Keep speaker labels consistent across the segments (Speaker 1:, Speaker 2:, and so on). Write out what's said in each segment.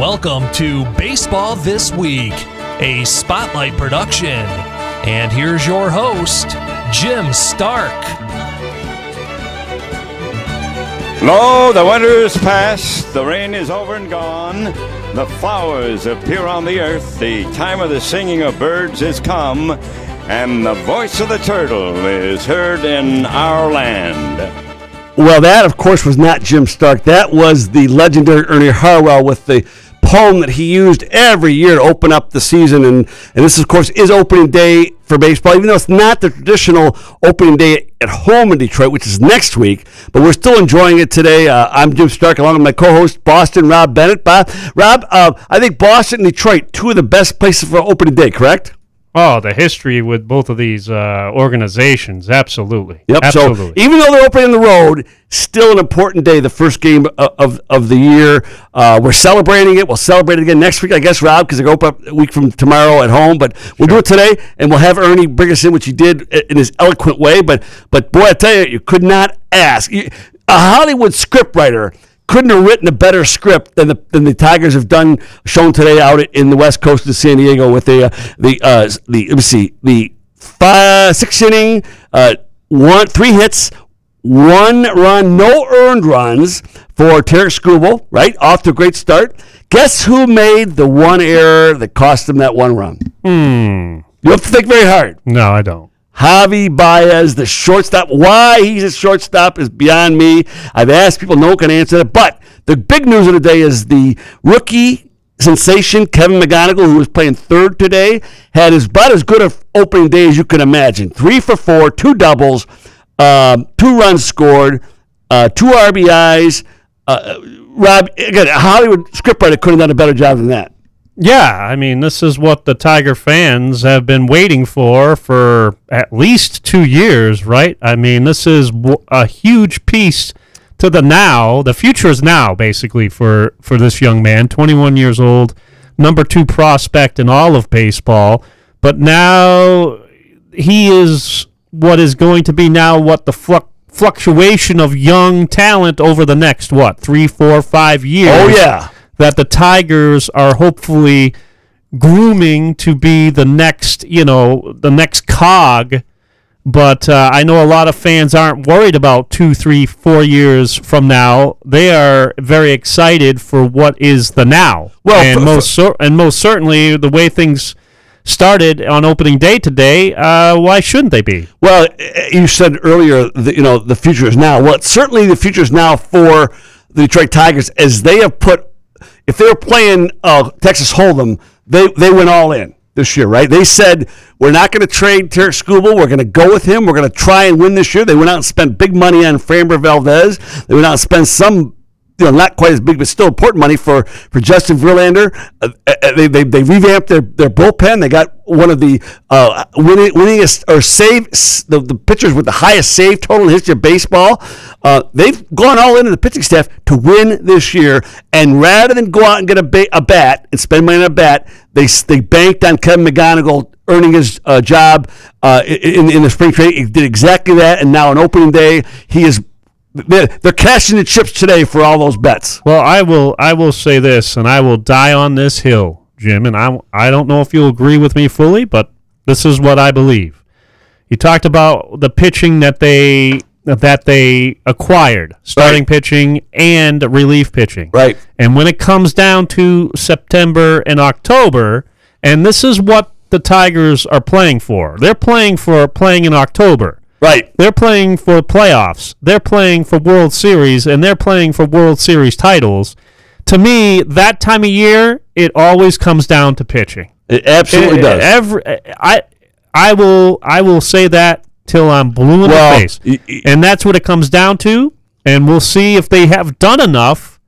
Speaker 1: Welcome to Baseball This Week, a Spotlight production. And here's your host, Jim Stark.
Speaker 2: Lo, the winter is past, the rain is over and gone, the flowers appear on the earth, the time of the singing of birds is come, and the voice of the turtle is heard in our land.
Speaker 3: Well, that, of course, was not Jim Stark. That was the legendary Ernie Harwell with the poem that he used every year to open up the season. And this, of course, is opening day for baseball, even though it's not the traditional opening day at home in Detroit, which is next week. But we're still enjoying it today. I'm Jim Stark, along with my co-host, Boston Rob Bennett. Rob, I think Boston and Detroit, two of the best places for opening day, correct?
Speaker 4: Oh, the history with both of these organizations, absolutely.
Speaker 3: Yep.
Speaker 4: Absolutely.
Speaker 3: So even though they're opening on the road, still an important day, the first game of the year. We're celebrating it. We'll celebrate it again next week, I guess, Rob, because they're open up a week from tomorrow at home. But we'll do it today, and we'll have Ernie bring us in, which he did in his eloquent way. But boy, I tell you could not ask. A Hollywood scriptwriter couldn't have written a better script than the Tigers have shown today out in the West Coast of San Diego with the 6 inning, 3 hits, 1 run, no earned runs for Tarik Skubal, right? Off to a great start. Guess who made the one error that cost them that 1 run? You have to think very hard.
Speaker 4: No, I don't.
Speaker 3: Javi Baez, the shortstop. Why he's a shortstop is beyond me. I've asked people, no one can answer that. But the big news of the day is the rookie sensation, Kevin McGonigal, who was playing third today, had about as good an opening day as you can imagine. 3 for 4, 2 doubles, 2 runs scored, 2 RBIs. Rob, again, a Hollywood scriptwriter couldn't have done a better job than that.
Speaker 4: Yeah, I mean, this is what the Tiger fans have been waiting for at least 2 years, right? I mean, this is a huge piece to the future is now, basically, for this young man, 21 years old, number 2 prospect in all of baseball. But now he is what is going to be now what the fluctuation of young talent over the next, 3, 4, 5 years.
Speaker 3: Oh, yeah.
Speaker 4: That the Tigers are hopefully grooming to be the next cog. But I know a lot of fans aren't worried about 2, 3, 4 years from now. They are very excited for what is the now. Well, most certainly the way things started on opening day today, why shouldn't they be?
Speaker 3: Well, you said earlier that, the future is now. Well, certainly the future is now for the Detroit Tigers, as they have put. If they were playing Texas Hold'em, they went all in this year, right? They said, we're not going to trade Tarik Skubal. We're going to go with him. We're going to try and win this year. They went out and spent big money on Framber Valdez. They went out and spent some, not quite as big, but still important money for Justin Verlander. They revamped their bullpen. They got one of the winningest or the pitchers with the highest save total in the history of baseball. They've gone all into the pitching staff to win this year, and rather than go out and get a bat and spend money on a bat, they banked on Kevin McGonigal earning his job in the spring trade. He did exactly that, and now on opening day, they're cashing the chips today for all those bets.
Speaker 4: Well, I will say this, and I will die on this hill, Jim, and I don't know if you'll agree with me fully, but this is what I believe. You talked about the pitching that they acquired, starting pitching and relief pitching.
Speaker 3: Right.
Speaker 4: And when it comes down to September and October, and this is what the Tigers are playing for. They're playing in October.
Speaker 3: Right.
Speaker 4: They're playing for playoffs. They're playing for World Series, and they're playing for World Series titles. To me, that time of year, it always comes down to pitching.
Speaker 3: It absolutely does.
Speaker 4: I will say that till I'm blue in the face. And that's what it comes down to, and we'll see if they have done enough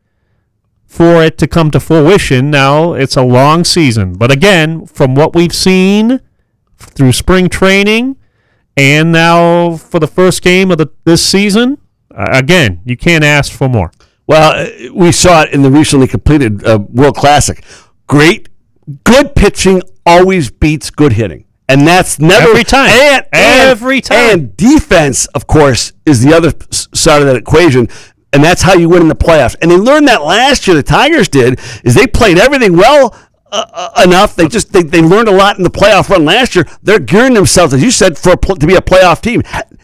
Speaker 4: for it to come to fruition. Now, it's a long season. But again, from what we've seen through spring training, and now for the first game of this season, again, you can't ask for more.
Speaker 3: Well, we saw it in the recently completed World Classic. Good pitching always beats good hitting. And that's never
Speaker 4: every time.
Speaker 3: Every time. And defense, of course, is the other side of that equation. and that's how you win in the playoffs. And they learned that last year. The Tigers did is they played everything well enough. They learned a lot in the playoff run last year. They're gearing themselves, as you said, to be a playoff team.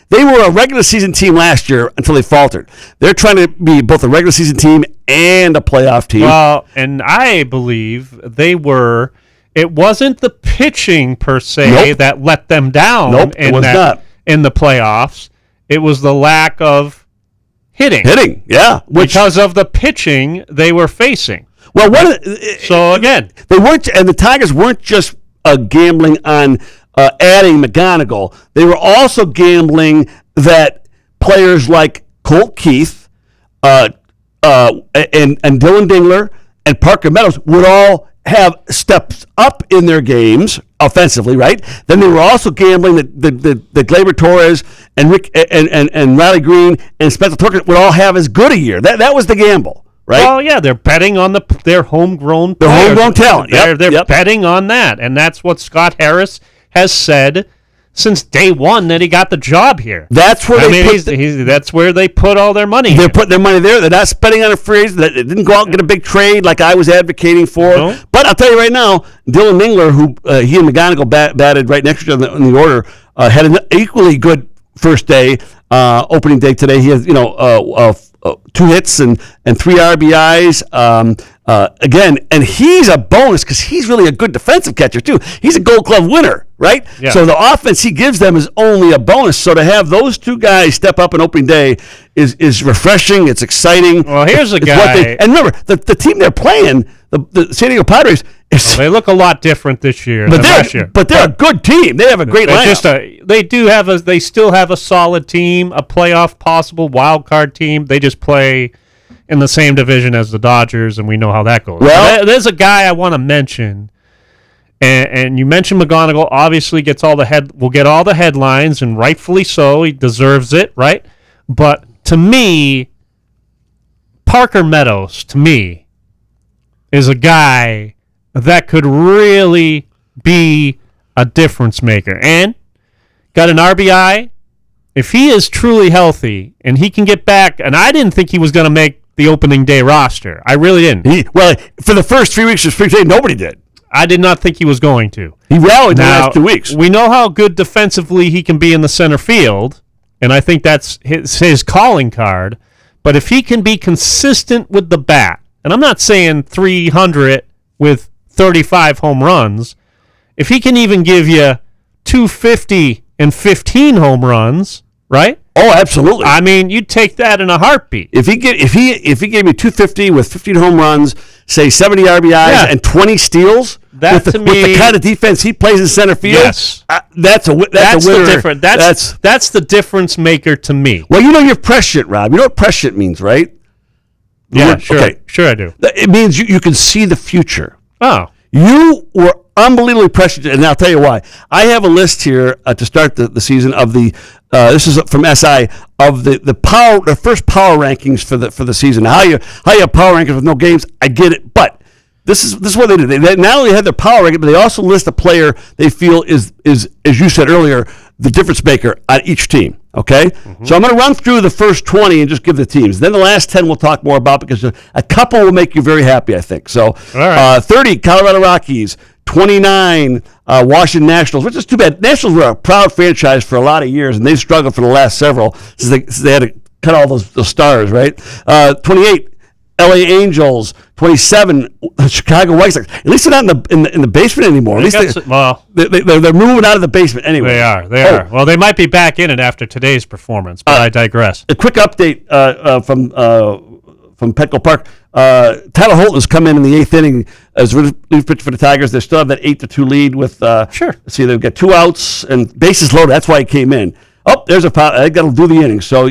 Speaker 3: They were a regular season team last year until they faltered. They're trying to be both a regular season team and a playoff team.
Speaker 4: Well, and I believe they were. It wasn't the pitching per se that let them down.
Speaker 3: Nope, it was not.
Speaker 4: In the playoffs. It was the lack of hitting. Yeah. Because of the pitching they were facing.
Speaker 3: Well,
Speaker 4: so again,
Speaker 3: they weren't, and the Tigers weren't just gambling on adding McGonigal. They were also gambling that players like Colt Keith and Dylan Dingler and Parker Meadows would all have steps up in their games offensively, right? Then they were also gambling that the Gleyber Torres and Rick and Riley Green and Spencer Torkelson would all have as good a year. That was the gamble. Right?
Speaker 4: Well, yeah, they're betting on their homegrown players.
Speaker 3: Their homegrown talent.
Speaker 4: They're betting on that, and that's what Scott Harris has said since day one that he got the job here.
Speaker 3: That's where
Speaker 4: that's where they put all their money.
Speaker 3: They're putting their money there. They're not spending on a free agent. They didn't go out and get a big trade like I was advocating for. No. But I'll tell you right now, Dylan Dingler, who he and McGonigal batted right next to each other in the order, had an equally good first day, opening day today. He has 2 hits and 3 RBIs. Again, and he's a bonus because he's really a good defensive catcher too. He's a Gold Glove winner, right? Yeah. So the offense he gives them is only a bonus. So to have those 2 guys step up on opening day is refreshing. It's exciting.
Speaker 4: Well, here's a guy.
Speaker 3: And remember, the team they're playing, the San Diego Padres.
Speaker 4: They look a lot different this year than last year.
Speaker 3: But they're a good team. They have a great lineup.
Speaker 4: They still have a solid team, a playoff possible wild card team. They just play in the same division as the Dodgers, and we know how that goes. Well, there's a guy I want to mention, and you mentioned McGonigal. Obviously, will get all the headlines, and rightfully so. He deserves it, right? But to me, Parker Meadows, is a guy that could really be a difference maker. And got an RBI. If he is truly healthy and he can get back, and I didn't think he was going to make the opening day roster. I really didn't.
Speaker 3: For the first 3 weeks of spring training, nobody did.
Speaker 4: I did not think he was going to.
Speaker 3: He rallied the last 2 weeks.
Speaker 4: We know how good defensively he can be in the center field, and I think that's his calling card. But if he can be consistent with the bat, and I'm not saying 300 with 35 home runs, if he can even give you 250 and 15 home runs, right?
Speaker 3: Oh, absolutely.
Speaker 4: I mean, you'd take that in a heartbeat.
Speaker 3: If he gave me 250 with 15 home runs, say 70 RBIs and 20 steals, with the kind of defense he plays in center field,
Speaker 4: yes.
Speaker 3: That's a winner.
Speaker 4: That's the difference maker to me.
Speaker 3: Well, you know your prescient, Rob. You know what prescient means, right?
Speaker 4: Yeah, sure. Okay. Sure I do.
Speaker 3: It means you can see the future.
Speaker 4: Oh.
Speaker 3: You were unbelievably prescient, and I'll tell you why. I have a list here to start the season of the. This is from SI of the first power rankings for the season. How you have power rankings with no games? I get it, but this is what they do. They not only have their power ranking, but they also list a player they feel is as you said earlier, the difference maker on each team. Okay, So I'm going to run through the first 20 and just give the teams. Then the last 10 we'll talk more about because a couple will make you very happy, I think. So, 30 Colorado Rockies, 29 Washington Nationals, which is too bad. Nationals were a proud franchise for a lot of years, and they struggled for the last several since they had to cut all those stars, right? 28 LA Angels, 27 Chicago White Sox. At least they're not in the basement anymore. At least they're moving out of the basement anyway.
Speaker 4: They are. Well, they might be back in it after today's performance, but I digress.
Speaker 3: A quick update from Petco Park. Tyler Holton has come in the 8th inning as relief pitcher for the Tigers. They still have that 8-2 lead with. See, they've got 2 outs and bases loaded. That's why he came in. Oh, there's a foul. I got to do the inning. So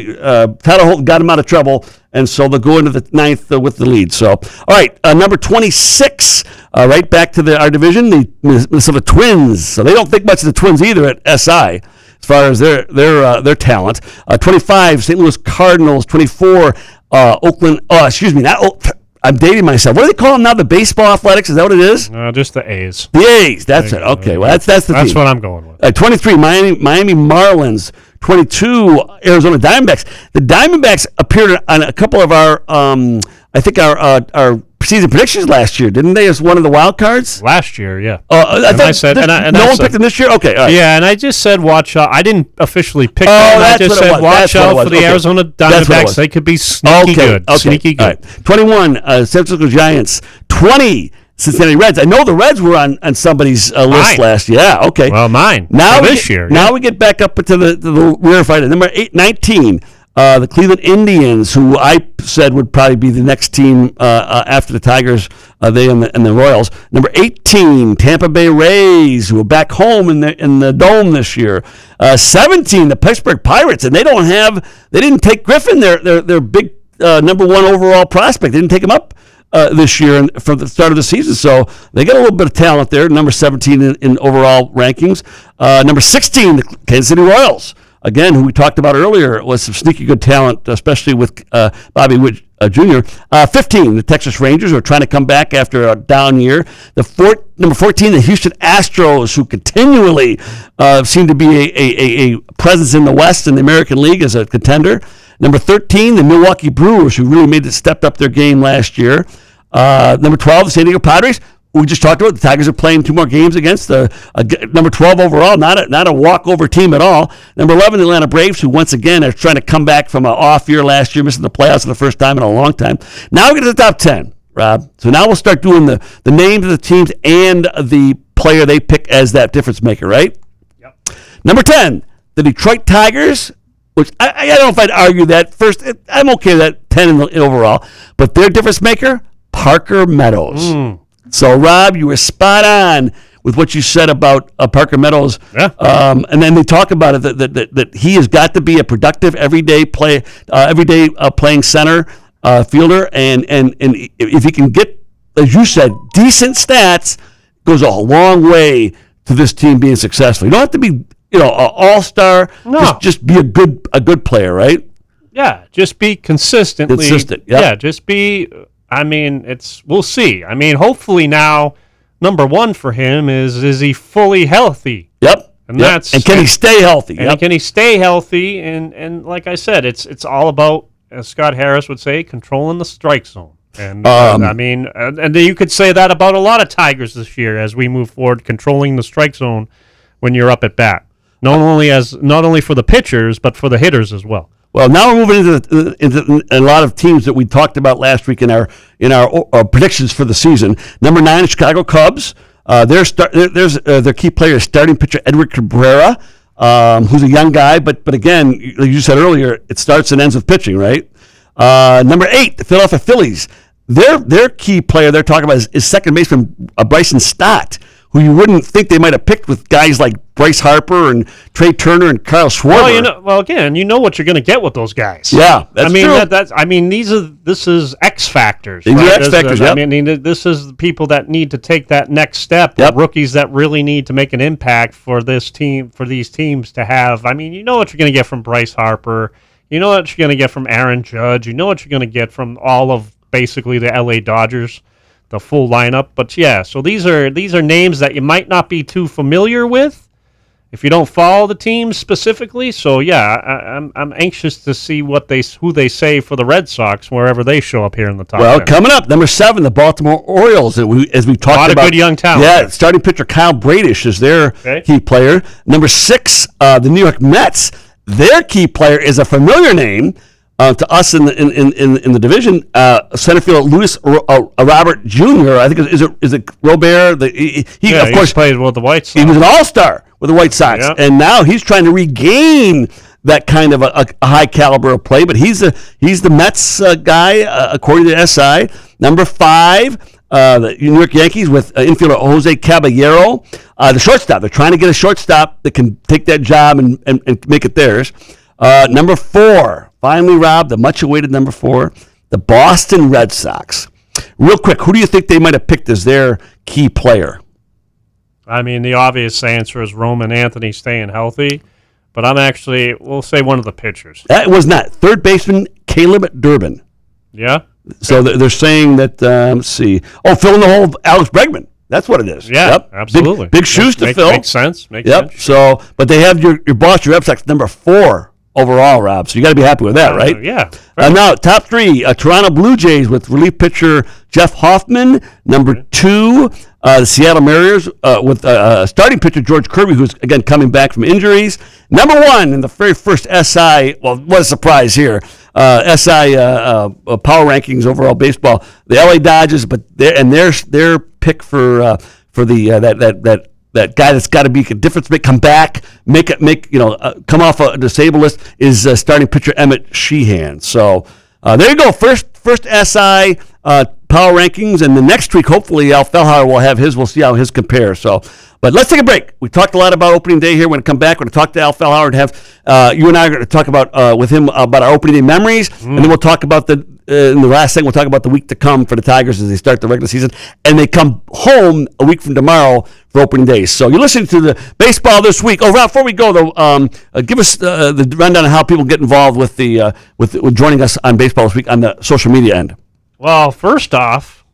Speaker 3: Tyler Holton got him out of trouble, and so they'll go into the 9th with the lead. So, all right, number 26, right back to our division, the Minnesota Twins. So they don't think much of the Twins either at SI as far as their talent. 25, St. Louis Cardinals. 24, Oakland. Oh, excuse me, I'm dating myself. What do they call them now? The Baseball Athletics? Is that what it is?
Speaker 4: Just the A's.
Speaker 3: The A's. That's it. Okay. Well, that's the team.
Speaker 4: That's what I'm going with.
Speaker 3: 23, Miami Marlins. 22, Arizona Diamondbacks. The Diamondbacks appeared on a couple of our season predictions last year, didn't they? As one of the wild cards
Speaker 4: last year, yeah.
Speaker 3: I said no one picked them this year. Okay, all right.
Speaker 4: Yeah, and I just said watch out. I didn't officially pick them.
Speaker 3: I
Speaker 4: just said watch out for the Arizona Diamondbacks. They could be sneaky good.
Speaker 3: Okay.
Speaker 4: Sneaky good.
Speaker 3: Right. 21, San Francisco Giants. 20, Cincinnati Reds. I know the Reds were on somebody's list last year. Yeah, okay.
Speaker 4: Well, mine.
Speaker 3: Now
Speaker 4: this year.
Speaker 3: Now we get back up into the rear fighter. Number 19. The Cleveland Indians, who I said would probably be the next team after the Tigers, they and the Royals. Number 18, Tampa Bay Rays, who are back home in the Dome this year. 17, the Pittsburgh Pirates, and they didn't take Griffin, their big number one overall prospect. They didn't take him up this year from the start of the season, so they got a little bit of talent there. Number 17 in overall rankings. Number 16, the Kansas City Royals. Again, who we talked about earlier, was some sneaky good talent, especially with Bobby Witt Jr. 15, the Texas Rangers, who are trying to come back after a down year. Number 14, the Houston Astros, who continually seem to be a presence in the West and the American League as a contender. Number 13, the Milwaukee Brewers, who really stepped up their game last year. Number 12, the San Diego Padres. We just talked about the Tigers are playing 2 more games against number 12 overall, not a walkover team at all. Number 11, the Atlanta Braves, who once again are trying to come back from an off year last year, missing the playoffs for the first time in a long time. Now we get to the top 10, Rob. So now we'll start doing the names of the teams and the player they pick as that difference maker, right?
Speaker 4: Yep.
Speaker 3: Number 10, the Detroit Tigers, which I don't know if I'd argue that. First, I'm okay with that 10 in overall, but their difference maker, Parker Meadows. So, Rob, you were spot on with what you said about Parker Meadows.
Speaker 4: Yeah.
Speaker 3: And then they talk about it that he has got to be a productive everyday playing center fielder, and if he can get, as you said, decent stats, goes a long way to this team being successful. You don't have to be an all-star.
Speaker 4: No.
Speaker 3: Just be a good player, right?
Speaker 4: Yeah, just be consistent.
Speaker 3: Yep.
Speaker 4: Yeah, just be. I mean, we'll see. I mean, hopefully now, number one for him is he fully healthy?
Speaker 3: Yep.
Speaker 4: And
Speaker 3: can he stay healthy?
Speaker 4: And can he stay healthy? And like I said, it's all about, as Scott Harris would say, controlling the strike zone. And I mean, and you could say that about a lot of Tigers this year as we move forward, controlling the strike zone when you're up at bat. Not only for the pitchers, but for the hitters as well.
Speaker 3: Well, now we're moving into a lot of teams that we talked about last week in our predictions for the season. Number 9, Chicago Cubs. Their key player is starting pitcher Edward Cabrera, who's a young guy, but again, like you said earlier, it starts and ends with pitching, right? Number 8, the Philadelphia Phillies. Their key player they're talking about is second baseman Bryson Stott, who you wouldn't think they might have picked with guys like Bryce Harper and Trey Turner and Kyle Schwarber.
Speaker 4: Well, again, you know what you're going to get with those guys.
Speaker 3: Yeah, that's
Speaker 4: true. This is X factors.
Speaker 3: These are X factors.
Speaker 4: I mean, this is the people that need to take that next step.
Speaker 3: Yep.
Speaker 4: Rookies that really need to make an impact for this team, for these teams to have. I mean, you know what you're going to get from Bryce Harper. You know what you're going to get from Aaron Judge. You know what you're going to get from all of basically the LA Dodgers. The full lineup, but yeah. So these are names that you might not be too familiar with if you don't follow the team specifically. So yeah, I'm anxious to see who they say for the Red Sox wherever they show up here in the top.
Speaker 3: Well,
Speaker 4: 10.
Speaker 3: Coming up, number 7, the Baltimore Orioles. As we talked about,
Speaker 4: a lot of good young talent.
Speaker 3: Yeah, starting pitcher Kyle Bradish is their key player. Number 6, the New York Mets. Their key player is a familiar name. To us in the division, center fielder Luis Robert Jr. I think is it Robert? He of course
Speaker 4: played with the White Sox.
Speaker 3: He was an all-star with the White Sox, and now he's trying to regain that kind of a high caliber of play. But he's the Mets guy according to SI. Number 5, the New York Yankees with infielder Jose Caballero, the shortstop. They're trying to get a shortstop that can take that job and make it theirs. Number 4. Finally, Rob, the much-awaited number 4, the Boston Red Sox. Real quick, who do you think they might have picked as their key player?
Speaker 4: I mean, the obvious answer is Roman Anthony staying healthy, but we'll say one of the pitchers.
Speaker 3: That was not. Third baseman Caleb Durbin.
Speaker 4: Yeah?
Speaker 3: So they're saying that, let's see. Oh, filling the hole of Alex Bregman. That's what it is.
Speaker 4: Yeah,
Speaker 3: yep.
Speaker 4: absolutely.
Speaker 3: Big shoes to fill.
Speaker 4: Makes sense. Makes
Speaker 3: Yep.
Speaker 4: sense.
Speaker 3: So, but they have your boss, your Epstein, number 4 overall, Rob. So you got to be happy with that, right?
Speaker 4: Yeah.
Speaker 3: Now, top 3, Toronto Blue Jays with relief pitcher Jeff Hoffman. Number 2, the Seattle Mariners with starting pitcher George Kirby, who's, again, coming back from injuries. Number 1 in the very first SI, well, what a surprise here, SI power rankings overall baseball, the LA Dodgers, but their pick for the that guy that's got to be a difference, come back, come off a disabled list is starting pitcher Emmett Sheehan. So there you go, first SI power rankings, and the next week hopefully Al Felhauer will have his. We'll see how his compare. So, but let's take a break. We talked a lot about opening day here. We're going to come back. We're going to talk to Al Felhauer and have you and I are going to talk about with him about our opening day memories, and then we'll talk about in the last thing, we'll talk about the week to come for the Tigers as they start the regular season, and they come home a week from tomorrow for opening days. So you're listening to the baseball this week. Oh, Rob, before we go though, give us the rundown of how people get involved with the with joining us on baseball this week on the social media end.
Speaker 4: Well, first off,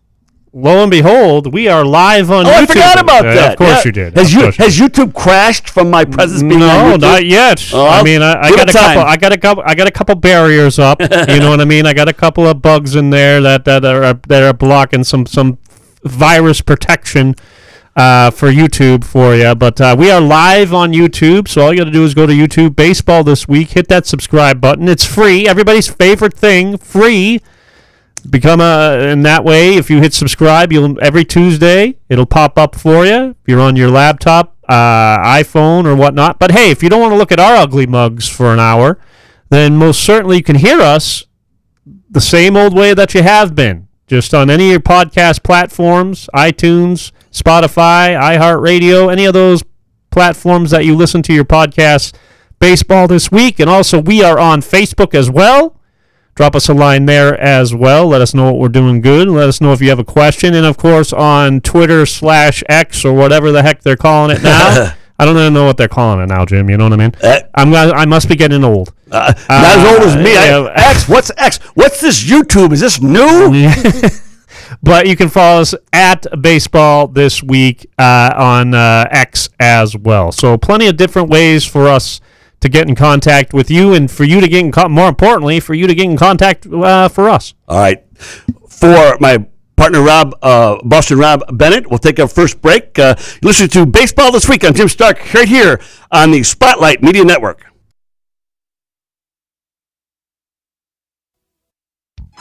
Speaker 4: lo and behold, we are live on YouTube.
Speaker 3: I forgot about that.
Speaker 4: Of course you did.
Speaker 3: Has YouTube crashed from my presence being on YouTube?
Speaker 4: No, not yet. I mean, I got a couple barriers up. You know what I mean? I got a couple of bugs in there that are blocking some virus protection for YouTube for you. But we are live on YouTube, so all you got to do is go to YouTube Baseball This Week, hit that subscribe button. It's free. Everybody's favorite thing, free. Become in that way, if you hit subscribe, every Tuesday it'll pop up for you if you're on your laptop, iPhone or whatnot. But hey, if you don't want to look at our ugly mugs for an hour, then most certainly you can hear us the same old way that you have been, just on any of your podcast platforms, iTunes, Spotify, iHeartRadio, any of those platforms that you listen to your podcast, Baseball This Week. And also we are on Facebook as well. Drop us a line there as well. Let us know what we're doing good. Let us know if you have a question. And, of course, on Twitter/X or whatever the heck they're calling it now. I don't even know what they're calling it now, Jim. You know what I mean? I must be getting old.
Speaker 3: Not as old as me. X? What's X? What's this YouTube? Is this new?
Speaker 4: But you can follow us at Baseball This Week on X as well. So plenty of different ways for us to get in contact with you, and for you to get in more importantly, for you to get in contact for us.
Speaker 3: All right. For my partner, Boston Rob Bennett, we'll take our first break. Listen to Baseball This Week. I'm Jim Stark, right here on the Spotlight Media Network.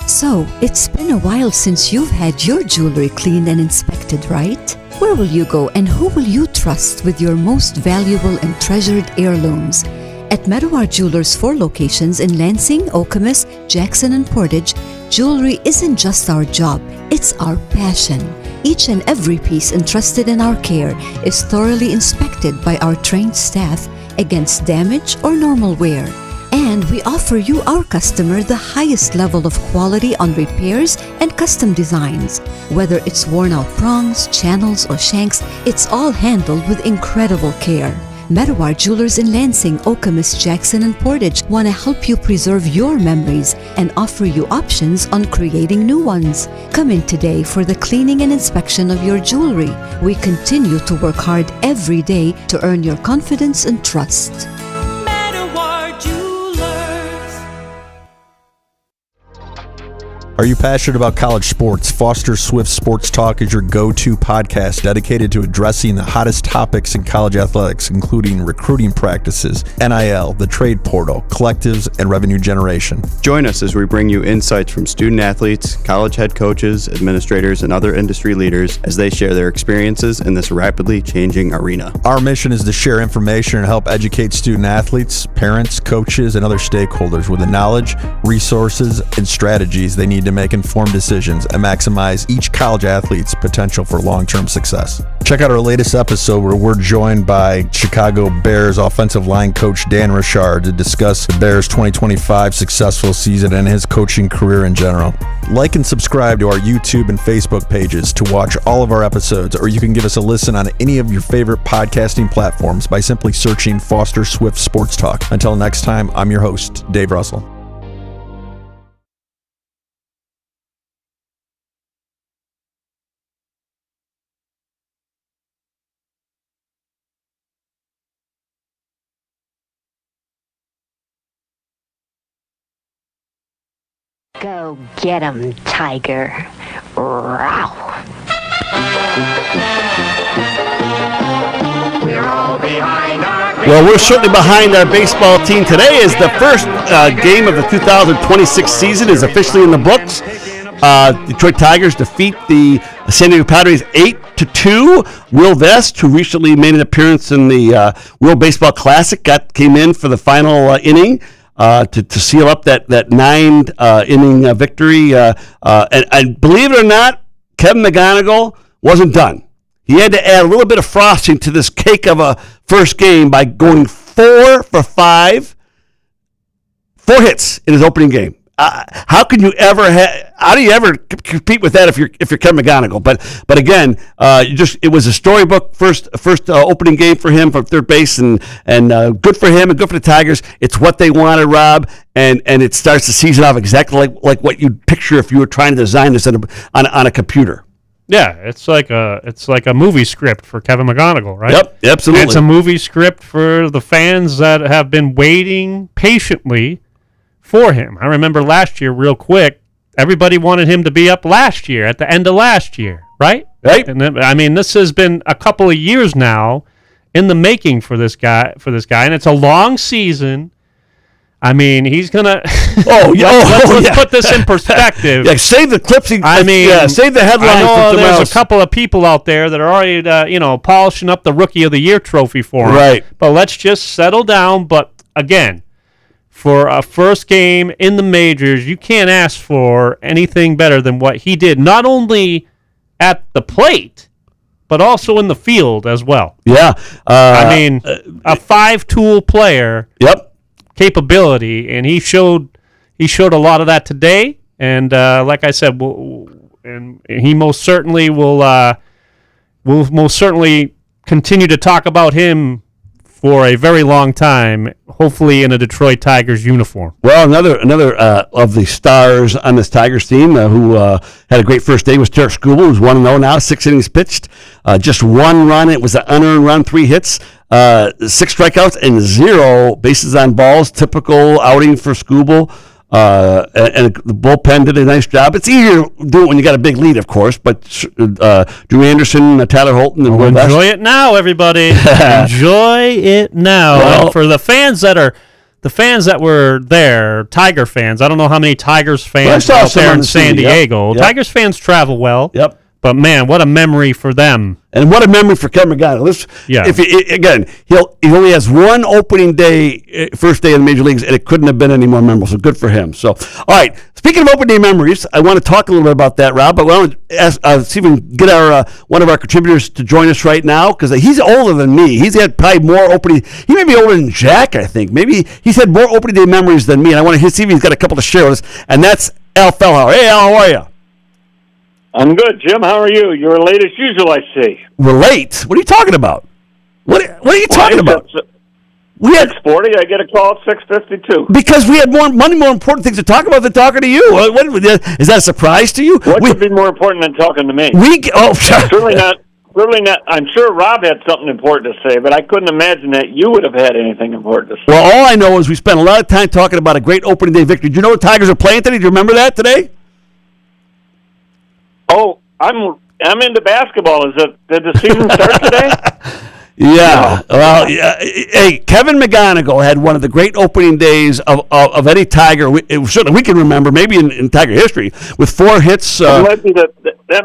Speaker 5: So, it's been a while since you've had your jewelry cleaned and inspected, right? Where will you go and who will you trust with your most valuable and treasured heirlooms? At Meadowar Jewelers' 4 locations in Lansing, Okemos, Jackson, and Portage, jewelry isn't just our job, it's our passion. Each and every piece entrusted in our care is thoroughly inspected by our trained staff against damage or normal wear. And we offer you, our customer, the highest level of quality on repairs and custom designs. Whether it's worn out prongs, channels, or shanks, it's all handled with incredible care. Meadowar Jewelers in Lansing, Okemos, Jackson, and Portage want to help you preserve your memories and offer you options on creating new ones. Come in today for the cleaning and inspection of your jewelry. We continue to work hard every day to earn your confidence and trust.
Speaker 6: Are you passionate about college sports? Foster Swift Sports Talk is your go-to podcast dedicated to addressing the hottest topics in college athletics, including recruiting practices, NIL, the trade portal, collectives, and revenue generation.
Speaker 7: Join us as we bring you insights from student athletes, college head coaches, administrators, and other industry leaders as they share their experiences in this rapidly changing arena.
Speaker 6: Our mission is to share information and help educate student athletes, parents, coaches, and other stakeholders with the knowledge, resources, and strategies they need to make informed decisions and maximize each college athlete's potential for long-term success. Check out our latest episode where we're joined by Chicago Bears offensive line coach Dan Richard to discuss the Bears' 2025 successful season and his coaching career in general. Like and subscribe to our YouTube and Facebook pages to watch all of our episodes, or you can give us a listen on any of your favorite podcasting platforms by simply searching Foster Swift Sports Talk. Until next time, I'm your host, Dave Russell.
Speaker 8: Go get 'em, Tiger. Row. We're all behind our...
Speaker 3: Well, we're certainly behind our baseball team. Today is the first game of the 2026 season is officially in the books. Detroit Tigers defeat the San Diego Padres 8-2. Will Vest, who recently made an appearance in the World Baseball Classic, came in for the final inning to seal up that 9-inning victory. And believe it or not, Kevin McGonigal wasn't done. He had to add a little bit of frosting to this cake of a first game by going 4 for 5, 4 hits in his opening game. How do you ever compete with that if you're Kevin McGonigal? But again, it was a storybook first opening game for him from third base, and good for him and good for the Tigers. It's what they wanted, Rob, and it starts the season off exactly like what you'd picture if you were trying to design this on a computer.
Speaker 4: Yeah, it's like a movie script for Kevin McGonigal, right?
Speaker 3: Yep, absolutely.
Speaker 4: And it's a movie script for the fans that have been waiting patiently for him. I remember last year, real quick, everybody wanted him to be up last year, at the end of last year, right?
Speaker 3: Right.
Speaker 4: And then, I mean, this has been a couple of years now in the making for this guy, and it's a long season. I mean, he's gonna. Let's put this in perspective.
Speaker 3: Yeah, save the clips. Save the headline.
Speaker 4: I know there's
Speaker 3: else.
Speaker 4: a couple of people out there that are already, polishing up the Rookie of the Year trophy for him.
Speaker 3: Right.
Speaker 4: But let's just settle down. But again, for a first game in the majors, you can't ask for anything better than what he did, not only at the plate, but also in the field as well.
Speaker 3: Yeah.
Speaker 4: I mean, a 5-tool player.
Speaker 3: Yep.
Speaker 4: Capability, and he showed a lot of that today. And like I said, and he most certainly will most certainly continue to talk about him for a very long time, hopefully in a Detroit Tigers uniform.
Speaker 3: Well, another of the stars on this Tigers team who had a great first day was Tarik Skubal, who's 1-0 now, 6 innings pitched, just 1 run. It was an unearned run, 3 hits, 6 strikeouts, and 0 bases on balls. Typical outing for Skubal. And the bullpen did a nice job. It's easier to do it when you got a big lead, of course, but Drew Anderson, Tyler Holton, and Will Vest.
Speaker 4: Enjoy it now, everybody. Enjoy it now.
Speaker 3: Well,
Speaker 4: and for the fans that were there, Tiger fans, I don't know how many Tigers fans out there in San Diego.
Speaker 3: Yep.
Speaker 4: Tigers fans travel well.
Speaker 3: Yep.
Speaker 4: But man, what a memory for them.
Speaker 3: And what a memory for Kevin McGonigal. He only has one opening day, first day in the major leagues, and it couldn't have been any more memorable. So good for him. So, all right. Speaking of opening day memories, I want to talk a little bit about that, Rob. But I want to see if we can get our one of our contributors to join us right now, because he's older than me. He's had probably more opening. He may be older than Jack, I think. Maybe he's had more opening day memories than me, and I want to see if he's got a couple to share with us. And that's Al Fellhauer. Hey, Al, how are you?
Speaker 9: I'm good, Jim. How are you? You're late as usual, I see.
Speaker 3: We're late? What are you talking about? What are you talking about? We had
Speaker 9: 6:40. I get a call at 6:52.
Speaker 3: Because we had more important things to talk about than talking to you. Is that a surprise to you?
Speaker 9: What could be more important than talking to me? Certainly not. Certainly not. I'm sure Rob had something important to say, but I couldn't imagine that you would have had anything important to say.
Speaker 3: Well, all I know is we spent a lot of time talking about a great opening day victory. Do you know the Tigers are playing today? Do you remember that today?
Speaker 9: Oh, I'm into basketball. Did the season start today?
Speaker 3: Yeah. No. Well, yeah. Hey, Kevin McGonigal had one of the great opening days of any Tiger. Certainly we can remember, maybe in Tiger history, with 4 hits.
Speaker 9: That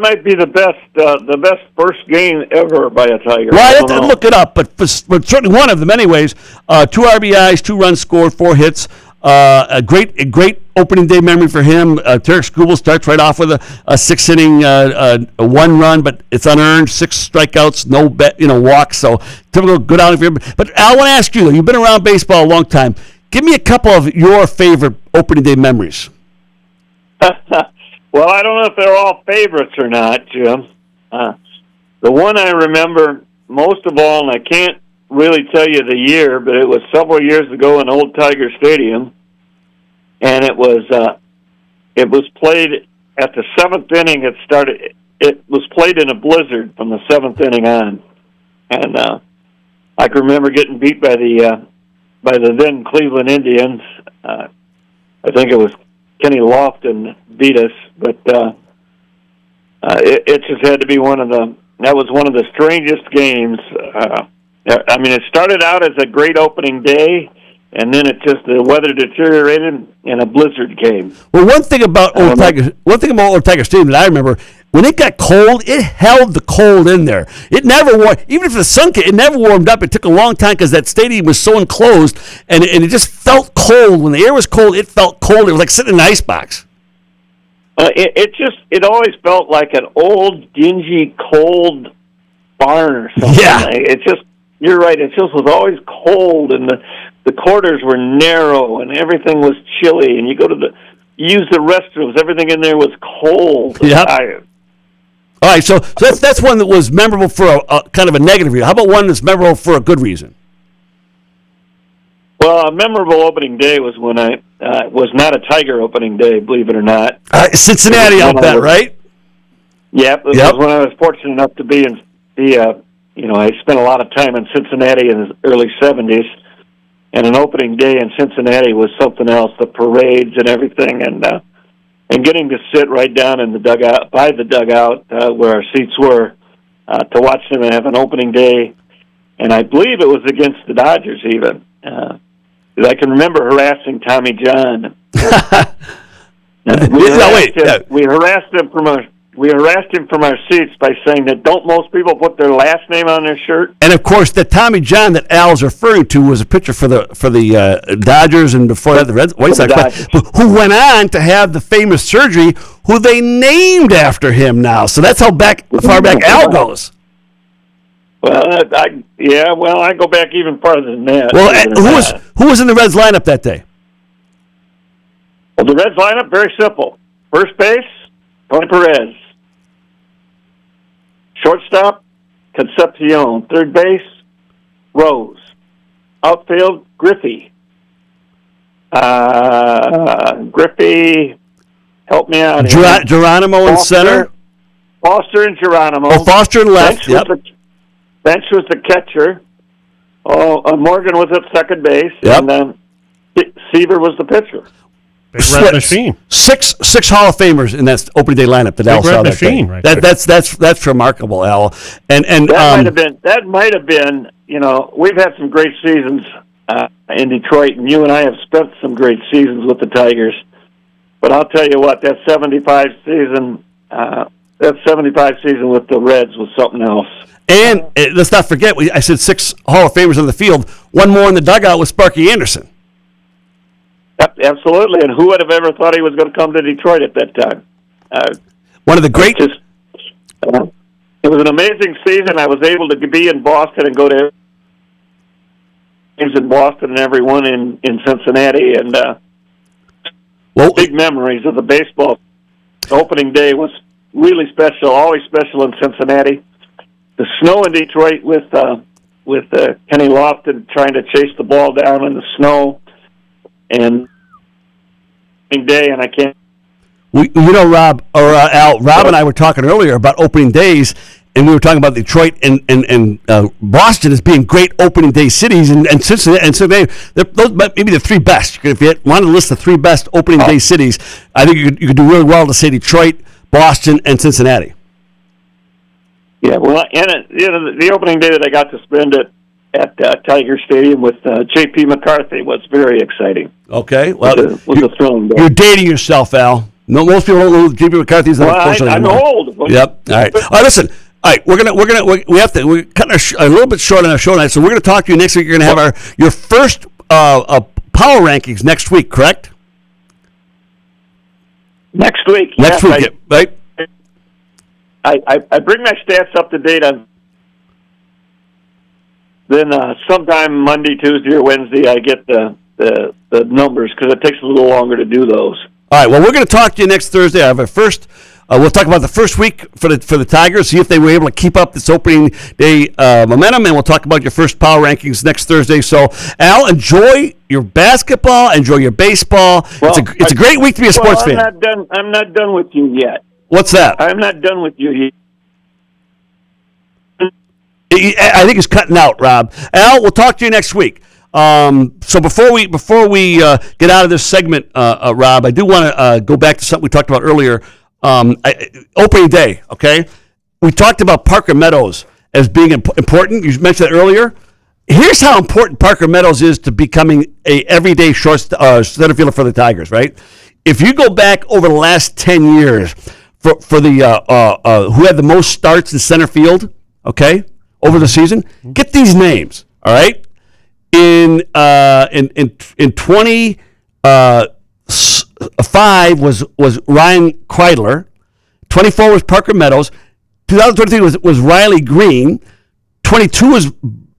Speaker 9: might be the best first game ever by a Tiger.
Speaker 3: Well, I have to look it up, but certainly one of them, anyways. 2 RBIs, 2 runs scored, 4 hits. A great opening day memory for him. Tarik Skubal starts right off with a 6-inning, a 1 run, but it's unearned, 6 strikeouts, no walks. So typical good outing for him. But Al, I want to ask you, you've been around baseball a long time. Give me a couple of your favorite opening day memories.
Speaker 9: Well, I don't know if they're all favorites or not, Jim. The one I remember most of all, and I can't really tell you the year, but it was several years ago in Old Tiger Stadium, and it was played at the 7th inning. It was played in a blizzard from the 7th inning on, and I can remember getting beat by the then Cleveland Indians. I think it was Kenny Lofton beat us, but it just had to be that was one of the strangest games. I mean, it started out as a great opening day, and then the weather deteriorated and a blizzard came.
Speaker 3: Well, one thing about Old Tiger Stadium that I remember, when it got cold, it held the cold in there. It never even if the sun came, it never warmed up. It took a long time because that stadium was so enclosed, and it just felt cold. When the air was cold, it felt cold. It was like sitting in an icebox.
Speaker 9: It always felt like an old, dingy, cold barn or something.
Speaker 3: Yeah.
Speaker 9: You're right. It just was always cold, and the quarters were narrow, and everything was chilly. And you use the restrooms, everything in there was cold.
Speaker 3: Yep. All right, so that's one that was memorable for a kind of a negative reason. How about one that's memorable for a good reason?
Speaker 9: Well, a memorable opening day was when I was not a Tiger opening day, believe it or not.
Speaker 3: Cincinnati, I'll bet, right?
Speaker 9: Yep. It was when I was fortunate enough to be I spent a lot of time in Cincinnati in the early 70s, and an opening day in Cincinnati was something else, the parades and everything, and getting to sit right down in the dugout, by the dugout where our seats were, to watch them have an opening day. And I believe it was against the Dodgers even. I can remember harassing Tommy John. We harassed him from our seats by saying that don't most people put their last name on their shirt?
Speaker 3: And of course, the Tommy John that Al's referring to was a pitcher for the Dodgers, and before that the White Sox, who went on to have the famous surgery, who they named after him now. So that's how far back Al goes.
Speaker 9: Well, I go back even farther than that.
Speaker 3: Well, who was in the Reds lineup that day?
Speaker 9: Well, the Reds lineup, very simple. First base, Tony Perez. Shortstop, Concepcion. Third base, Rose. Outfield, Griffey. Griffey, help me out here.
Speaker 3: Geronimo in center.
Speaker 9: Foster and Geronimo.
Speaker 3: Oh, Foster in left.
Speaker 9: Bench was the catcher. Morgan was at second base.
Speaker 3: Yep.
Speaker 9: And Seaver was the pitcher.
Speaker 4: Big red machine.
Speaker 3: Six Hall of Famers in that opening day lineup that Al saw that day.
Speaker 4: Right
Speaker 3: that's remarkable, Al. And
Speaker 9: that might have been. We've had some great seasons in Detroit, and you and I have spent some great seasons with the Tigers. But I'll tell you what, that 75 season with the Reds was something else.
Speaker 3: And let's not forget, I said 6 Hall of Famers on the field. One more in the dugout was Sparky Anderson.
Speaker 9: Yep, absolutely. And who would have ever thought he was going to come to Detroit at that time?
Speaker 3: One of the great...
Speaker 9: it was an amazing season. I was able to be in Boston and go to games in Boston and every one in Cincinnati. And big memories of the baseball. The opening day was really special, always special in Cincinnati. The snow in Detroit with Kenny Lofton trying to chase the ball down in the snow, and day, and I can't.
Speaker 3: Rob or Al, Rob and I were talking earlier about opening days, and we were talking about Detroit and Boston as being great opening day cities, and Cincinnati, those maybe the three best. If you wanted to list the three best opening day cities, I think you could do really well to say Detroit, Boston, and Cincinnati.
Speaker 9: Yeah, well, and the opening day that I got to spend at Tiger Stadium with J.P. McCarthy was very exciting.
Speaker 3: Okay, well,
Speaker 9: was a thrilling day.
Speaker 3: You're dating yourself, Al. No, most people don't know who J.P. McCarthy is.
Speaker 9: I'm old.
Speaker 3: Yep. All right. All right. Listen. All right. We're cutting a little bit short on our show tonight, so we're gonna talk to you next week. You're gonna have your first power rankings next week, correct?
Speaker 9: Next week.
Speaker 3: Next week, right?
Speaker 9: I bring my stats up to date on. Then sometime Monday, Tuesday, or Wednesday, I get the numbers because it takes a little longer to do those.
Speaker 3: All right. Well, we're going to talk to you next Thursday. I have a first. We'll talk about the first week for the Tigers, see if they were able to keep up this opening day momentum, and we'll talk about your first power rankings next Thursday. So, Al, enjoy your basketball, enjoy your baseball. Well, it's a great week to be a sports fan.
Speaker 9: I'm not done with you yet.
Speaker 3: What's that?
Speaker 9: I'm not done with you yet.
Speaker 3: I think it's cutting out, Rob. Al, we'll talk to you next week. So before we get out of this segment, Rob, I do want to go back to something we talked about earlier. Opening day, okay? We talked about Parker Meadows as being important. You mentioned that earlier. Here's how important Parker Meadows is to becoming a everyday center fielder for the Tigers, right? If you go back over the last 10 years for the who had the most starts in center field, okay, over the season, get these names, all right? In 25 was Ryan Kreidler, 24 was Parker Meadows, 2023 was Riley Green, 22 was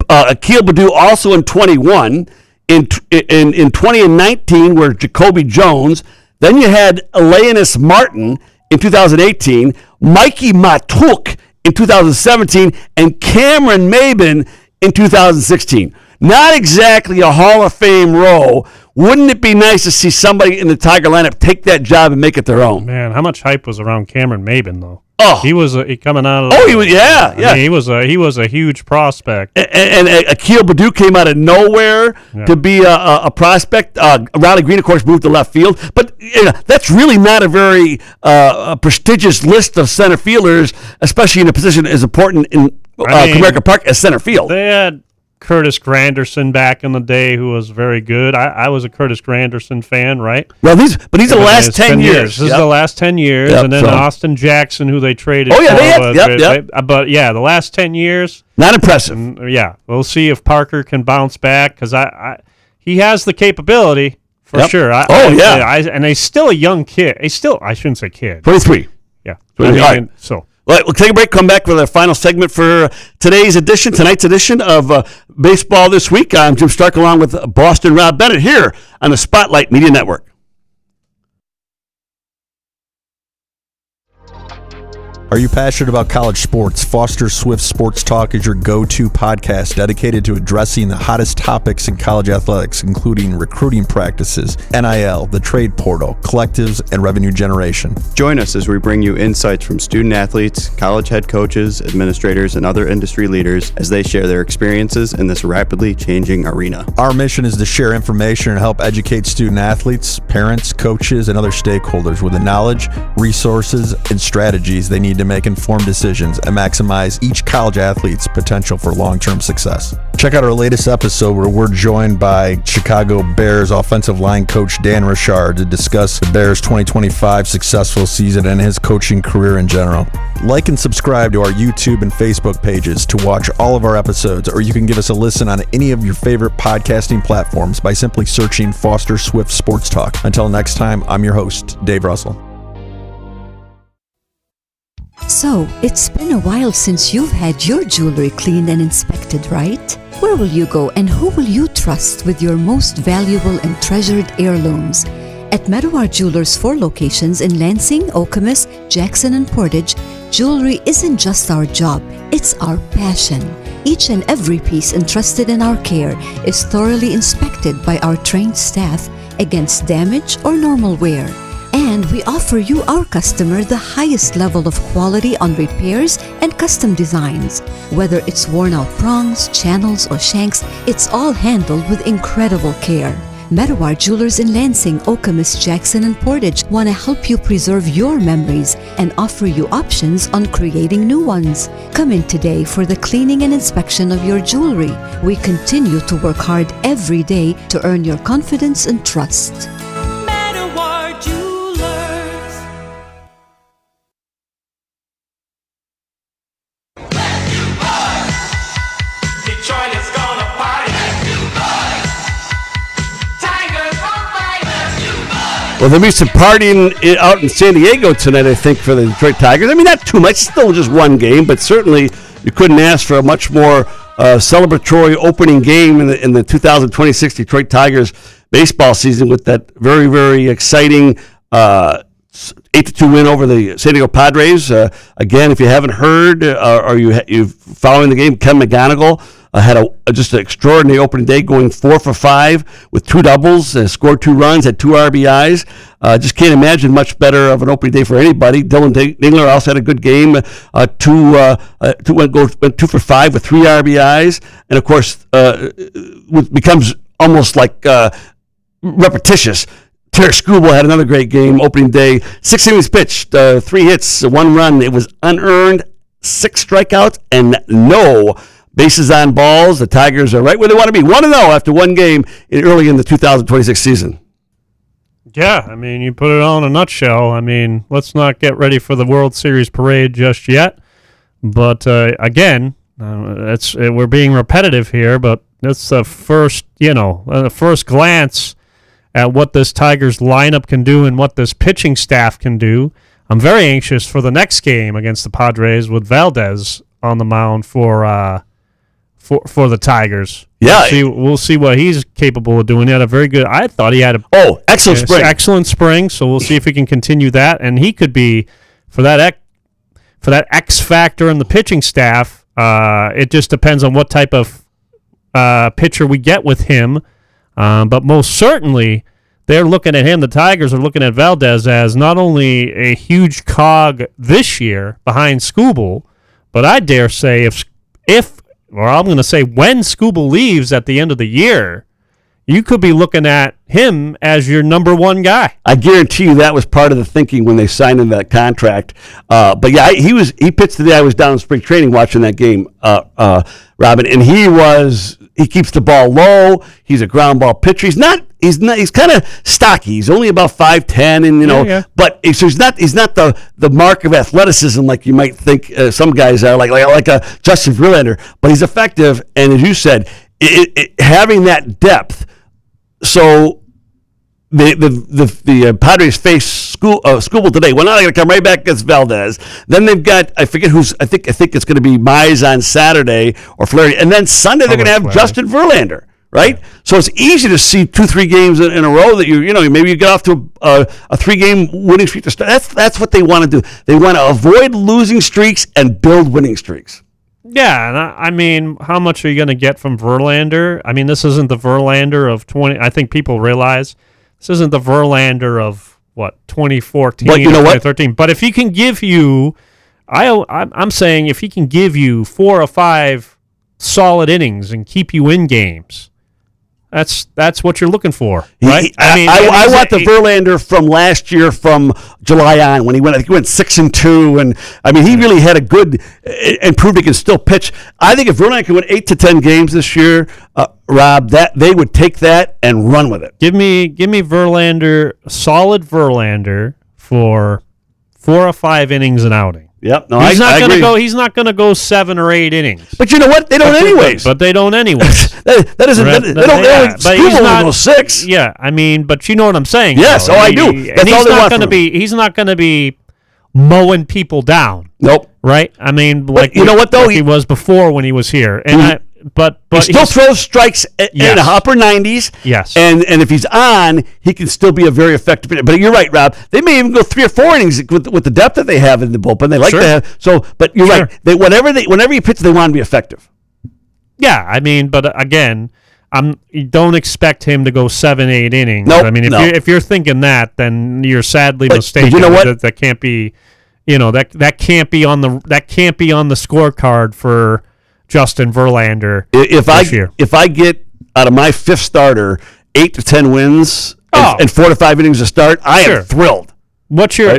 Speaker 3: Akil Baddoo, also in 21. In 20 and 19 were Jacoby Jones. Then you had Elias Martin in 2018, Mikey Matuk in 2017, and Cameron Maben in 2016. Not exactly a Hall of Fame row. Wouldn't it be nice to see somebody in the Tiger lineup take that job and make it their own?
Speaker 4: Man, how much hype was around Cameron Maben, though?
Speaker 3: Oh,
Speaker 4: he was coming out of.
Speaker 3: Oh, he was. Yeah, yeah.
Speaker 4: I mean, he was a huge prospect.
Speaker 3: And Akil Baddoo came out of nowhere to be a prospect. Riley Green, of course, moved to left field, but that's really not a very prestigious list of center fielders, especially in a position as important in Comerica Park as center field.
Speaker 4: They had Curtis Granderson back in the day, who was very good. I was a Curtis Granderson fan, right?
Speaker 3: Well, these are the last 10 years.
Speaker 4: This is the last 10 years, and then Austin Jackson, who they traded.
Speaker 3: Oh, yeah,
Speaker 4: but the last 10 years,
Speaker 3: not impressive.
Speaker 4: We'll see if Parker can bounce back, because he has the capability for sure. And he's still a young kid. I shouldn't say kid.
Speaker 3: 23.
Speaker 4: Yeah.
Speaker 3: All right.
Speaker 4: So.
Speaker 3: All right, we'll take a break, come back with our final segment for tonight's edition of Baseball This Week. I'm Jim Stark along with Boston Rob Bennett here on the Spotlight Media Network.
Speaker 6: Are you passionate about college sports? Foster Swift Sports Talk is your go-to podcast dedicated to addressing the hottest topics in college athletics, including recruiting practices, NIL, the trade portal, collectives, and revenue generation.
Speaker 7: Join us as we bring you insights from student athletes, college head coaches, administrators, and other industry leaders as they share their experiences in this rapidly changing arena.
Speaker 6: Our mission is to share information and help educate student athletes, parents, coaches, and other stakeholders with the knowledge, resources, and strategies they need to make informed decisions and maximize each college athlete's potential for long-term success. Check out our latest episode where we're joined by Chicago Bears offensive line coach Dan Richard to discuss the Bears' 2025 successful season and his coaching career in general. Like and subscribe to our YouTube and Facebook pages to watch all of our episodes, or you can give us a listen on any of your favorite podcasting platforms by simply searching Foster Swift Sports Talk. Until next time, I'm your host, Dave Russell.
Speaker 5: So, it's been a while since you've had your jewelry cleaned and inspected, right? Where will you go and who will you trust with your most valuable and treasured heirlooms? At Meadowar Jewelers' 4 locations in Lansing, Okemos, Jackson, and Portage, jewelry isn't just our job, it's our passion. Each and every piece entrusted in our care is thoroughly inspected by our trained staff against damage or normal wear. And we offer you, our customer, the highest level of quality on repairs and custom designs. Whether it's worn out prongs, channels, or shanks, it's all handled with incredible care. Meadowar Jewelers in Lansing, Okemos, Jackson, and Portage want to help you preserve your memories and offer you options on creating new ones. Come in today for the cleaning and inspection of your jewelry. We continue to work hard every day to earn your confidence and trust.
Speaker 3: Well, there'll be some partying out in San Diego tonight, I think, for the Detroit Tigers. I mean, not too much, still just one game, but certainly you couldn't ask for a much more celebratory opening game in the 2026 Detroit Tigers baseball season with that very, very exciting 8-2 win over the San Diego Padres. Again, if you haven't heard or you're following the game, Ken McGonigal had just an extraordinary opening day, going 4 for 5 with 2 doubles, scored 2 runs, had 2 RBIs. Just can't imagine much better of an opening day for anybody. Dylan Dingler also had a good game. Went 2 for 5 with 3 RBIs, and of course, becomes almost like repetitious. Tarik Skubal had another great game opening day. 6 innings pitched, 3 hits, 1 run. It was unearned, 6 strikeouts, and no bases on balls. The Tigers are right where they want to be. 1-0 after 1 game early in the 2026 season.
Speaker 4: Yeah, I mean, you put it all in a nutshell. I mean, let's not get ready for the World Series parade just yet. But again, we're being repetitive here, but it's the first glance at what this Tigers lineup can do and what this pitching staff can do. I'm very anxious for the next game against the Padres with Valdez on the mound for the Tigers.
Speaker 3: Yeah,
Speaker 4: we'll see what he's capable of doing. He had a very good. I thought he had
Speaker 3: excellent
Speaker 4: spring. So we'll see if he can continue that, and he could be for that X factor in the pitching staff. It just depends on what type of pitcher we get with him. But most certainly, they're looking at him. The Tigers are looking at Valdez as not only a huge cog this year behind Skubal, but I dare say I'm going to say when Skubal leaves at the end of the year, you could be looking at him as your number 1 guy.
Speaker 3: I guarantee you that was part of the thinking when they signed him that contract. But yeah, he pitched the day I was down in spring training watching that game, Robin, and he keeps the ball low. He's a ground ball pitcher. He's kind of stocky. He's only about 5'10", and but so he's not the mark of athleticism like you might think some guys are, like a Justin Verlander. But he's effective, and as you said, having that depth. So the Padres face Skubal today. Well, now they're going to come right back against Valdez. Then they've got, I forget who's, I think it's going to be Mize on Saturday or Flaherty. And then Sunday they're going to have Justin Verlander, right? Yeah. So it's easy to see 2-3 games in a row that maybe you get off to a 3-game winning streak to start. That's what they want to do. They want to avoid losing streaks and build winning streaks.
Speaker 4: Yeah, and I mean, how much are you going to get from Verlander? I mean, this isn't the Verlander of 20. I think people realize this isn't the Verlander of 2014 or 2013. But if he can give you, I'm saying if he can give you 4 or 5 solid innings and keep you in games, that's what you're looking for, right?
Speaker 3: I want the Verlander from last year, from July on, when he went 6-2, and I mean he really had a good and proved he can still pitch. I think if Verlander can win 8 to 10 games this year, Rob, that they would take that and run with it.
Speaker 4: Give me Verlander, solid Verlander for 4 or 5 innings an outing.
Speaker 3: Yep. No,
Speaker 4: he's not going to go. He's not going to go 7 or 8 innings.
Speaker 3: But you know what? They don't anyways.
Speaker 4: But they don't anyways.
Speaker 3: that isn't. They don't. But he's not go 6.
Speaker 4: Yeah, I mean, but you know what I'm saying.
Speaker 3: Yes.
Speaker 4: Though.
Speaker 3: I do. That's
Speaker 4: and
Speaker 3: all they want from him.
Speaker 4: He's not going to be mowing people down.
Speaker 3: Nope.
Speaker 4: Right. I mean,
Speaker 3: like you know what though,
Speaker 4: he was before when he was here, and But
Speaker 3: he still throws strikes in the upper 90s.
Speaker 4: Yes.
Speaker 3: And if he's on, he can still be a very effective pitcher. But you're right, Rob. They may even go 3 or 4 innings with the depth that they have in the bullpen. They like to have so. But you're right. Whenever you pitch, they want to be effective.
Speaker 4: Yeah, I mean, but again, you don't expect him to go 7-8 innings.
Speaker 3: Nope,
Speaker 4: I mean, if you're thinking that, then you're sadly mistaken.
Speaker 3: You know what?
Speaker 4: That can't be. That can't be on the scorecard for Justin Verlander
Speaker 3: if I get out of my 5th starter 8 to 10 wins and 4 to 5 innings to start, I am thrilled.
Speaker 4: What's your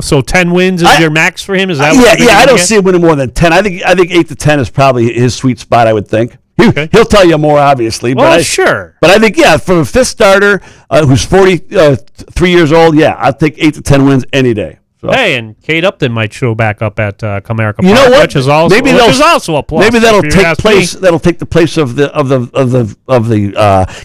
Speaker 4: so 10 wins is your max for him? Is that
Speaker 3: I don't see him winning more than 10. I think 8 to 10 is probably his sweet spot, I would think. He'll tell you more, obviously.
Speaker 4: Well, sure.
Speaker 3: But I think, for a 5th starter who's 43 years old, I'll take 8 to 10 wins any day. So.
Speaker 4: Hey, and Kate Upton might show back up at Comerica Park,
Speaker 3: you know what?
Speaker 4: which is also a plus.
Speaker 3: Maybe that'll take place. That'll take the place of the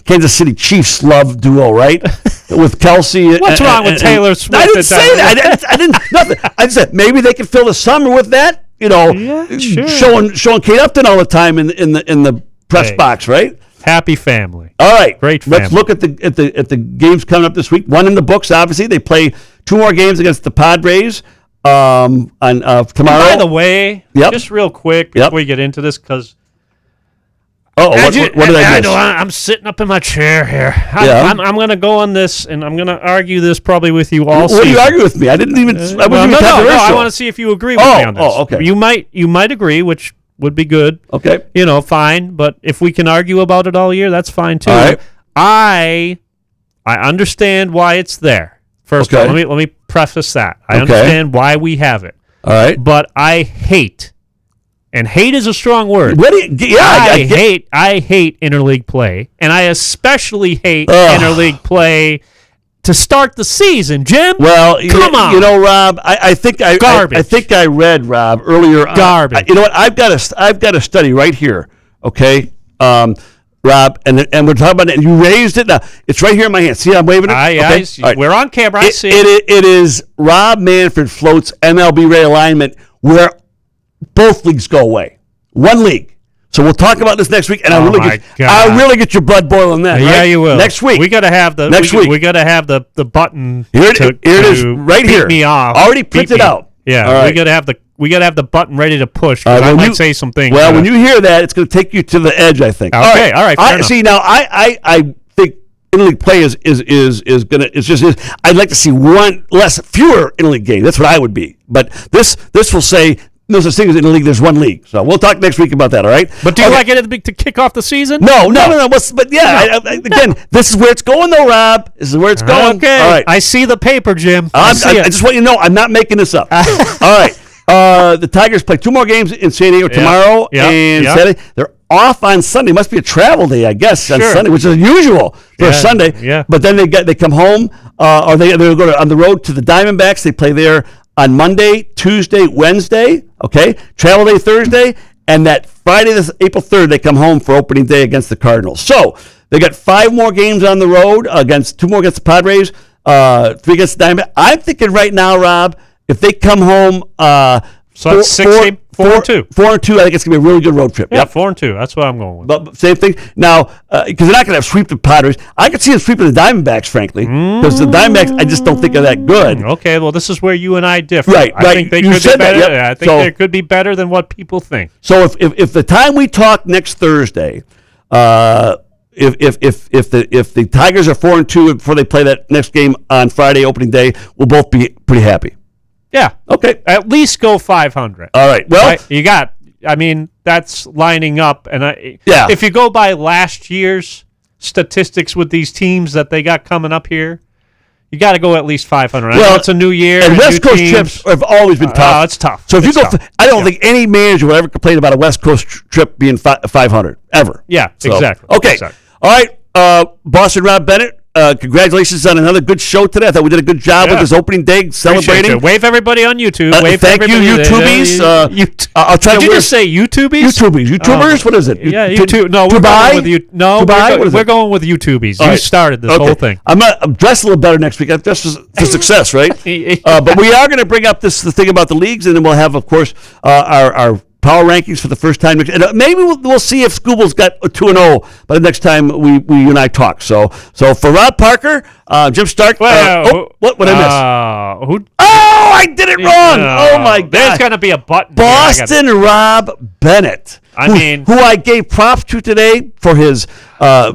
Speaker 3: Kansas City Chiefs love duo, right? With Kelsey.
Speaker 4: What's wrong with Taylor Swift?
Speaker 3: I didn't say that. I didn't. Nothing. I said maybe they could fill the summer with that. Showing Kate Upton all the time in the press box, right?
Speaker 4: Happy family.
Speaker 3: All right,
Speaker 4: great family.
Speaker 3: Let's look at the games coming up this week. One in the books, obviously. They play 2 more games against the Padres on tomorrow.
Speaker 4: And by the way, just real quick before we get into this, because
Speaker 3: What did I miss?
Speaker 4: I'm sitting up in my chair here.
Speaker 3: Yeah.
Speaker 4: I'm going to go on this, and I'm going to argue this probably with you all
Speaker 3: What do you argue with me? I didn't even.
Speaker 4: No, I want to see if you agree with me on this.
Speaker 3: Oh, okay.
Speaker 4: You might agree, which would be good.
Speaker 3: Okay.
Speaker 4: Fine. But if we can argue about it all year, that's fine too.
Speaker 3: All right.
Speaker 4: I understand why it's there. First of all, let me preface that. I understand why we have it.
Speaker 3: All right.
Speaker 4: But I hate. And hate is a strong word.
Speaker 3: What do you,
Speaker 4: I hate interleague play, and I especially hate interleague play to start the season. Jim,
Speaker 3: well,
Speaker 4: come on.
Speaker 3: Rob, I think
Speaker 4: garbage.
Speaker 3: I think I read Rob earlier.
Speaker 4: Garbage.
Speaker 3: You know what? I've got a study right here. Okay, Rob, and we're talking about it. And you raised it. Now it's right here in my hand. See, I'm waving it.
Speaker 4: Okay. We're on camera. I see
Speaker 3: it is Rob Manfred floats MLB realignment where both leagues go away. One league. So we'll talk about this next week, and I'll really get your blood boiling then.
Speaker 4: Yeah,
Speaker 3: right?
Speaker 4: you will.
Speaker 3: Next week.
Speaker 4: We got to have the We got to have the button.
Speaker 3: Here it is, right
Speaker 4: beat
Speaker 3: here.
Speaker 4: Me off.
Speaker 3: Already printed out.
Speaker 4: Yeah,
Speaker 3: right.
Speaker 4: we got to have the button ready to push. I might say some things.
Speaker 3: Well, when you hear that, it's going to take you to the edge, I think.
Speaker 4: Okay, all right.
Speaker 3: See, now I think interleague play is gonna. It's just. I'd like to see fewer interleague games. That's what I would be. But this will say. No such thing as in a league. There's one league, so we'll talk next week about that. All right.
Speaker 4: But do you like it to kick off the season?
Speaker 3: No. But yeah, again, this is where it's going, though, Rob. This is where it's going.
Speaker 4: Okay.
Speaker 3: All right.
Speaker 4: I see the paper, Jim.
Speaker 3: I just want you to know I'm not making this up. All right. The Tigers play 2 more games in San Diego tomorrow and Saturday. They're off on Sunday. Must be a travel day, I guess, on Sunday, which is unusual for a Sunday.
Speaker 4: Yeah.
Speaker 3: But then they come home, or they go on the road to the Diamondbacks. They play there on Monday, Tuesday, Wednesday, okay? Travel day Thursday, and that Friday, this April 3rd, they come home for opening day against the Cardinals. So they got 5 more games on the road, 2 more against the Padres, 3 against the Diamondbacks. I'm thinking right now, Rob, if they come home,
Speaker 4: so that's 4-2.
Speaker 3: 4-2. I think it's gonna be a really good road trip.
Speaker 4: Yeah, 4-2. That's what I'm going with.
Speaker 3: But same thing now, because they're not gonna have sweep the Padres. I could see them sweeping the Diamondbacks, frankly, because the Diamondbacks I just don't think are that good.
Speaker 4: Okay, well, this is where you and I differ.
Speaker 3: Right.
Speaker 4: I think they could be better. I think they could be better than what people think.
Speaker 3: So if the time we talk next Thursday, if the Tigers are 4-2 before they play that next game on Friday opening day, we'll both be pretty happy.
Speaker 4: Yeah.
Speaker 3: Okay.
Speaker 4: At least go 500.
Speaker 3: All right. Well,
Speaker 4: that's lining up. And if you go by last year's statistics with these teams that they got coming up here, you got to go at least 500. I know it's a new year.
Speaker 3: And West Coast trips have always been tough.
Speaker 4: It's tough.
Speaker 3: So if you go, I don't think any manager will ever complain about a West Coast trip being 500 ever.
Speaker 4: Yeah, exactly.
Speaker 3: Okay.
Speaker 4: Exactly.
Speaker 3: All right. Boston Rob Bennett. Congratulations on another good show today. I thought we did a good job with this opening day celebrating.
Speaker 4: Wave everybody on YouTube. Wave
Speaker 3: thank you, YouTubies. I'll try
Speaker 4: Did you just say YouTubies?
Speaker 3: YouTubers. What is it?
Speaker 4: Yeah, YouTube. No, we're going with you. No, we're going with YouTubies. You started this whole thing.
Speaker 3: I'm dressed a little better next week. I'm dressed for success, right? But we are going to bring up the thing about the leagues, and then we'll have, of course, our power rankings for the first time. And maybe we'll see if Scooble's got a 2-0 by the next time you and I talk. So for Rob Parker, Jim Stark. What did I miss? I did it wrong. Oh my God!
Speaker 4: There's going to be a button.
Speaker 3: Boston Rob Bennett. Who I gave props to today for his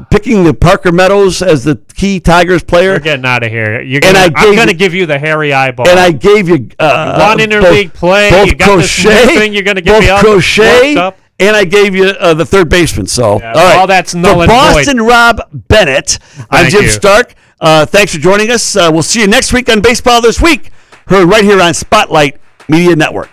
Speaker 3: picking the Parker Meadows as the key Tigers player.
Speaker 4: You're getting out of here. I'm going to give you the hairy eyeball.
Speaker 3: And I gave you
Speaker 4: one interleague play.
Speaker 3: Both
Speaker 4: you got
Speaker 3: Crochet.
Speaker 4: This thing you're going to give me all
Speaker 3: Crochet. And I gave you the third baseman. So all right.
Speaker 4: All that's null and
Speaker 3: Boston
Speaker 4: void.
Speaker 3: Rob Bennett. I'm Jim Stark. Thanks for joining us. We'll see you next week on Baseball This Week. Heard right here on Spotlight Media Network.